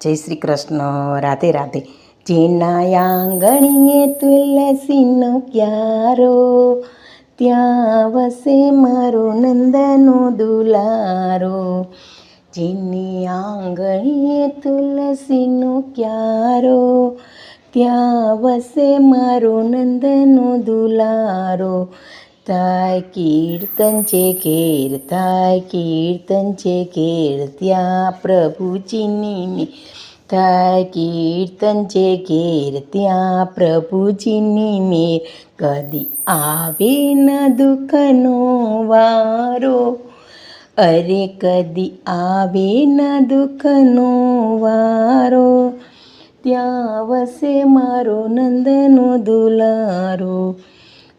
જય શ્રી કૃષ્ણ. રાધે રાધે. જેના આંગણીએ તુલસીનો ક્યારો, ત્યાં વસે મારો નંદનો દુલારો. જેની આંગણીએ તુલસીનો ક્યારો, ત્યાં વસે મારો નંદનો દુલારો. થાય કીર્તન છે ઘેર, થાય કીર્તન છે ઘેર, ત્યાં પ્રભુજીની થાય કીર્તન છે ઘેર, ત્યાં પ્રભુજીની મેર. કદી આવે ન દુઃખનો વારો, અરે કદી આવે ન દુઃખનો વારો, ત્યાં વસે મારો નંદનો દુલારો.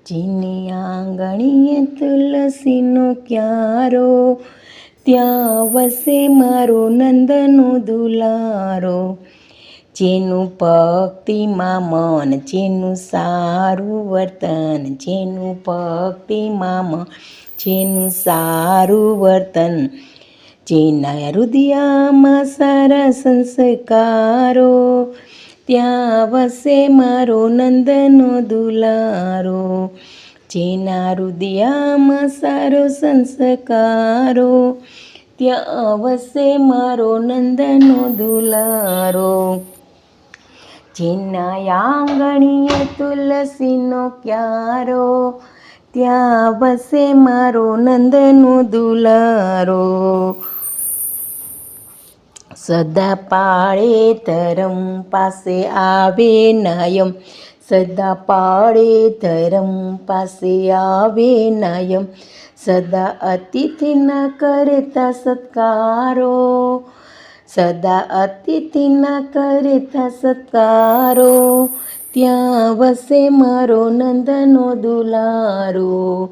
જેની આંગણીએ તુલસીનો ક્યારો, ત્યાં વસે મારો નંદનો દુલારો. જેનું ભક્તિમાં મન, જેનું સારું વર્તન, જેનું ભક્તિમાં મન, જેનું સારું વર્તન, જેના હૃદયમાં સારા સંસ્કારો, ત્યાં વસે મારો નંદનો દુલારો. જેના હૃદયમાં સારો સંસ્કારો, ત્યાં વસે મારો નંદનો દુલારો. જેના આંગણીએ તુલસીનો ક્યારો, ત્યાં વસે મારો નંદનો દુલારો. સદા પાળે ધરમ પાસે આવે નાયમ, સદા પાળે ધરમ પાસે આવે નાયમ. સદા અતિથિના કરતા સત્કારો, સદા અતિથિના કરતા સત્કારો, ત્યાં વસે મારો નંદનો દુલારો.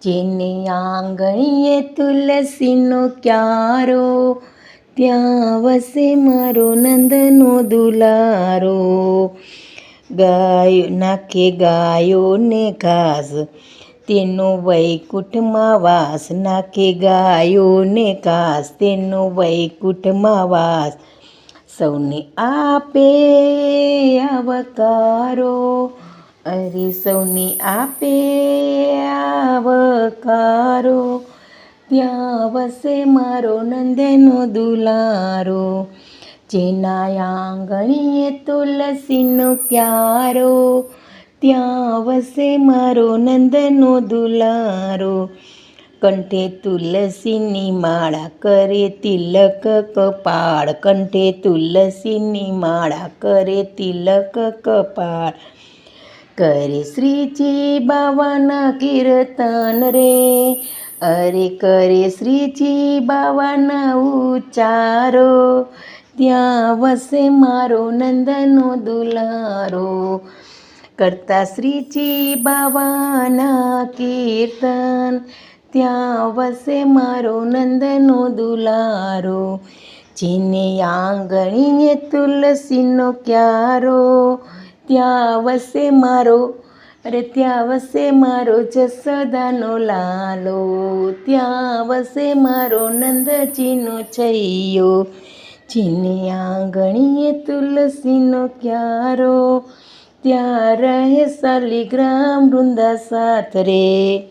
જેને આંગણીએ તુલસીનો ક્યારો, ત્યાં વસે મારો નંદનો દુલારો. ગાયો નાખે ગાયોને ઘાસ, તેનો વૈકુંઠમાં વાસ, નાખે ગાયોને ઘાસ, તેનો વૈકુંઠમાં વાસ. સૌને આપે આવકારો, અરે સૌને આપે આવકારો, ત્યાં વસે મારો નંદનો દુલારો. જેના આંગણીએ તુલસીનો ક્યારો, ત્યાં વસે મારો નંદનો દુલારો. કંઠે તુલસીની માળા, કરે તિલક કપાળ, કંઠે તુલસીની માળા, કરે તિલક કપાળ. કરે શ્રીજી બાવાના કીર્તન રે, અરે કરે શ્રીજી બાવાના ઉચ્ચારો, ત્યાં વસે મારો નંદનો દુલારો. કરતા શ્રીજી બાવાના કીર્તન, ત્યાં વસે મારો નંદનો દુલારો. જેને આંગણીએ તુલસીનો ક્યારો, ત્યાં વસે મારો, અરે ત્યાં વસે મારો જસોદાનો લાલો, ત્યાં વસે મારો નંદજીનો છૈયો. જેને આંગણીએ તુલસીનો ક્યારો, ત્યાં રહે શાલિગ્રામ વૃંદા સાથ રે.